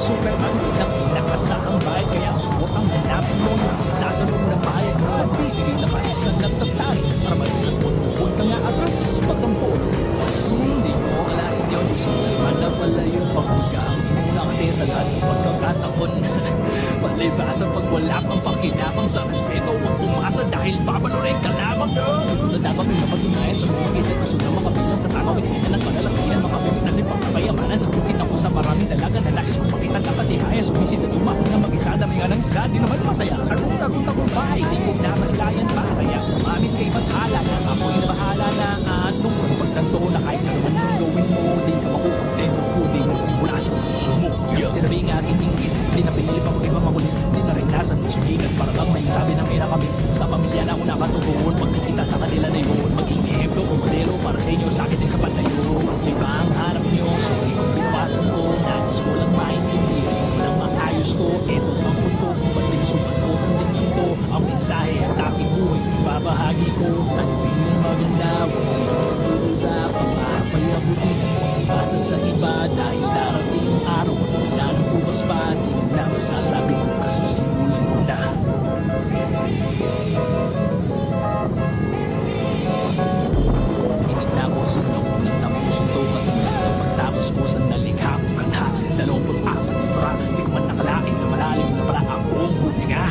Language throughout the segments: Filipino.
Superman, nakasahang bayad, kaya subok ang hanapin mo yung isa sa loob ng bayan. Magbibigay lakas sa nagtatari para masagot huwag ka nga atras pagkampo. Hindi ko akalain yun si Superman na pala yun. Panghusga ang inuna kasi sa lahat ng pagkakataon. Palibasa pag wala pang pakinabang sa respeto, huwag umasa dahil babalorin ka lamang. Ito na dapat may mapatunayan sa mga kita. Gusto na makabilang sa tama, eksena ng kalalakihan, makabimik na rin pagkakayamanan sa bukid ng sa maraming dalaga na nais kong pakita na katihaya. Sumisid at sumahon na mag-isa na may anang isda, di naman masaya. Tagun-tagun pa, hindi ko na masilayan pa. Kaya umamin kay Bathala na ako'y na bahala na. At nung pagtanto na kahit na naman yung gawin mo, di ka makukontento ko, di magsimula sa puso mo. Tinabi nga aking inggit, di na pinili pa ko iba makulit, di na rin nasa sumigat. Para bang may sabi na may nakamit sa pamilya na ako nakatutuon. Pagkikita sa kanila na yun, maging ehemplo o modelo para sa inyo, sa akin din sa pandayo. Di ba ang harap nyo, sorry kung binawasan ko, nais ko lang maintindihan kung nang maayos to. Eto ang punto, kung ba't pinasukan ko kung tingin to. Ang mensahe at aking buhay, ibabahagi ko. Ano din yung maganda, huwag mong tutuda, pangahapay abutin ang pagkibasa sa iba. Dahil darating yung araw, wala nang bukas pa, di na masasabi ko kasi simulan ko na. Inigna ko sa loob ng tapusin to, katulad pagtapos ko sa nalikha kong kanta. 24 tura, di ko man nakalain na malalim na pala akong huminga.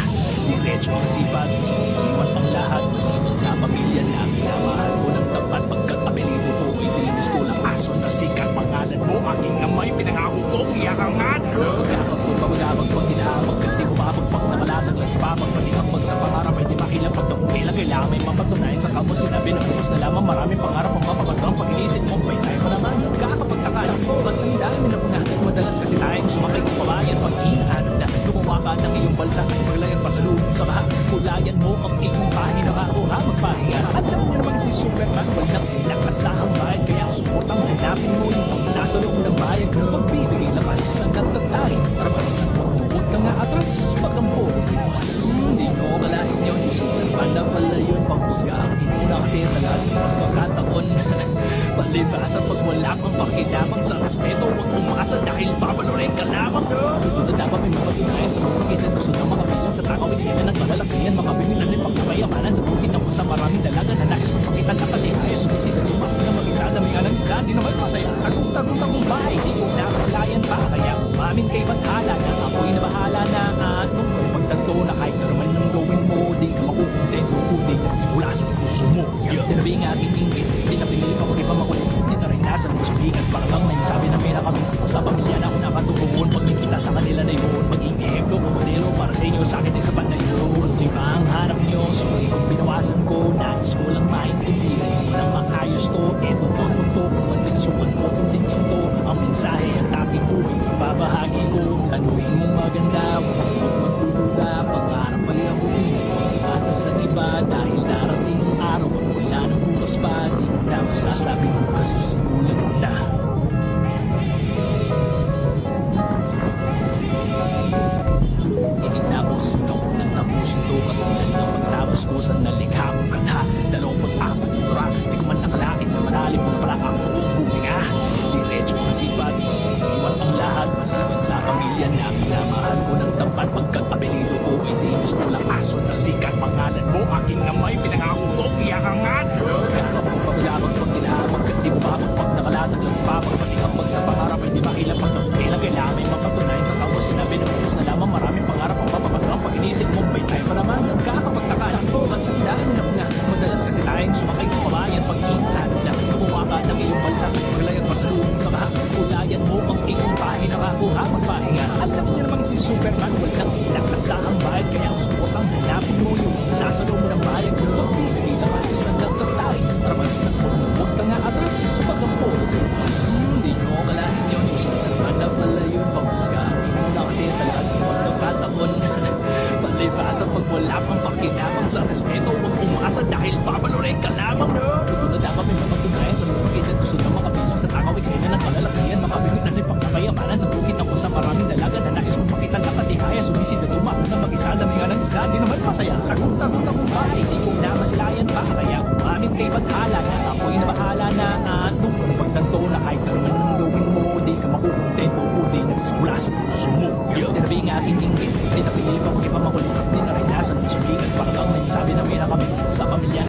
Diretso ang sipag, iiwan ang lahat, maliban sa pamilya na minamahal ko ng tapat. Pagkat apelido ko ay dinis ko lang aso na sikat. Pangalan mo, aking namay, pinangako ko, iyakangan. Kakapun pagdabag pag tinahabag, hindi ko mabagpag na malatag lang sa babag. Paningambag sa pangarap ay di makilapag na kung kailan kailangan may mapatunayan sa kamo. Sinabi na bukas na lamang maraming pangarap ang mapagasang pag-iisip mo. May tayo pa naman, kakapagtaka lang po. Ba't ang dami na punahan? Madalas kasi tayong sumakay sa pabayan. Pag inaanap na gumawa ka ng iyong balsa ay maglayan pa sa lubong sa baha. Kulayan mo ang iyong pahina ka o ha magpahinga. Alam niyo naman si Superman, walang nakasahang bayad, kaya suportang hanapin mo yung pagsasalo ng bayan. Magbibigay lakas sa nagtatari para masagot huwag ka nga atras pagkampo. Hindi ko akalain yun si Superman na pala yun. Panghusga ang inuna kasi sa lahat ng pagkakataon. Palibasa pag wala pang pakinabang sa respeto, huwag umasa dahil babalorin ka lamang. Ito na dapat may mapatunayan sa mga kita. Gusto na makabilang sa takaw, eksena ng kalalakihan, makabimik na rin pagkakayamanan sa bukid ng sa maraming dalaga na nais kong pakita na katihaya. Sumisid at sumahon na mag-isa na may anang isda, di naman masaya. Tagun-tagun pa, hindi ko na masilayan pa. Kaya umamin kay Bathala na ako'y na bahala na. At nung pagtanto na kahit na naman ng gawin mo, di ka makukontento ko, di nagsimula sa puso mo. Tinabi nga aking inggit, di na pinili pa ko iba makulit, di na rin nasa sumigat. Para bang may sabi na may nakamit sa pamilya na ako nakatutuon. Pagkikita sa kanila na yun, maging ehemplo o modelo para sa inyo, sa akin din sa pandayo. Di ba ang harap nyo, sorry kung binawasan ko, nais ko lang maintindihan kung nang maayos to. Eto ang punto, kung ba't pinasukan ko kung tingin to. Ang mensahe at aking buhay, ibabahagi ko. Tanuhin mong maganda, huwag magdududa, pangarap ay abutin ang pag-ibasa sa iba. Dahil darating ang araw at wala nang bukas pa, di na masasabi ko kasi simulan ko na. Inigna ko sa loob ng tapusin to, katulad ng pagtapos ko sa nalikha kong kanta. 24 tura, di ko man nakalain na malalim na pala akong huminga. Diretso ang sipag, iniwan ang lahat, maliban sa pamilya na minamahal ko ng tapat. Pagkat apelido ko ay dinis ko lang aso na sikat. Pangalan mo, aking namay, pinangako ko, iyakangan. Kakapun pagdabag pag tinahabag, hindi mo mabagpag na malatag lang sa babag. Paningambag sa pangarap ay di makilapag na kung kailan kailangan may mapatunayan sa kamo. Sinabi na bukas na lamang maraming pangarap ang mapagasang pag-inisip mo. May tayo pa naman, kakapagtaka lang po. Ba't ang dami na mga madalas kasi tayong sumakay sa pabayan. Pag inaanap na gumawa ka ng iyong balsa ay maglayan pa sa lubong sa baha. Kulayan mo ang iyong pahina ka o ha magpahinga. Alam niyo naman si Superman, walang nakasahang bayad, kaya suportang hanapin mo yung sasalo ng bayan. Magbibigay lakas sa nagtatari para masagot huwag ka nga atras pagkampo. Hindi nyo akalain yun si Superman na pala yun. Panghusga ang inuna kasi sa lahat ng pagkakataon. Palibasa pag wala pang pakinabang sa respeto, huwag umasa dahil babalorin ka lamang. Ito na dapat may mapatunayan sa mga kita. Gusto na makabilang sa takaw, eksena ng kalalakihan, makabimik na rin pagkakayamanan sa bukid ng sa maraming dalaga na nais kong pakita na katihaya. Sumisid at sumahon na mag-isa na may anang isda, di naman masaya. Tagun-tagun pa, hindi ko na masilayan pa. Kaya umamin kay Bathala na ako'y na bahala na. At nung pagtanto na kahit na naman ng gawin mo, di ka makukontento ko, di nagsimula mula sa puso mo. Tinabi ang aking inggit, tinapili ko kung ipamakulit. Di na rin nasa ng sulikat, parang ang nagsabi na may nakamit sa pamilya.